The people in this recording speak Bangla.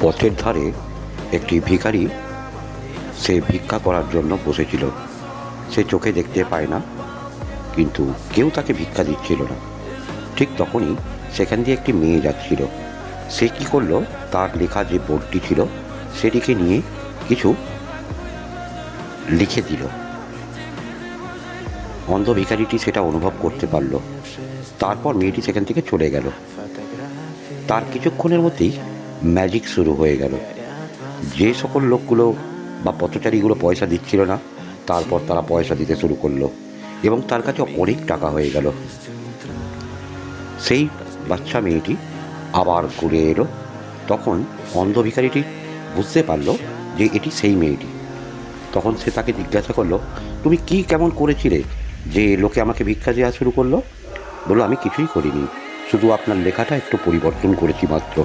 পথের ধারে একটি ভিখারি সে ভিক্ষা করার জন্য বসেছিল। সে চোখে দেখতে পায় না, কিন্তু কেউ তাকে ভিক্ষা দিচ্ছিল না। ঠিক তখনই সেখান দিয়ে একটি মেয়ে যাচ্ছিল। সে কী করলো, তার লেখা যে বোর্ডটি ছিল সেটিকে নিয়ে কিছু লিখে দিল। অন্ধ ভিখারিটি সেটা অনুভব করতে পারল। তারপর মেয়েটি সেখান থেকে চলে গেল। তার কিছুক্ষণের মধ্যেই ম্যাজিক শুরু হয়ে গেল। যে সকল লোকগুলো বা পথচারীগুলো পয়সা দিচ্ছিল না, তারপর তারা পয়সা দিতে শুরু করলো এবং তার কাছে অনেক টাকা হয়ে গেল। সেই বাচ্চা মেয়েটি আবার ঘুরে এলো। তখন অন্ধ ভিখারিটি বুঝতে পারলো যে এটি সেই মেয়েটি। তখন সে তাকে জিজ্ঞাসা করলো, তুমি কি কেমন করেছিলে যে লোকে আমাকে ভিক্ষা দেওয়া শুরু করলো? বললো, আমি কিছুই করিনি, শুধু আপনার লেখাটা একটু পরিবর্তন করেছি মাত্র।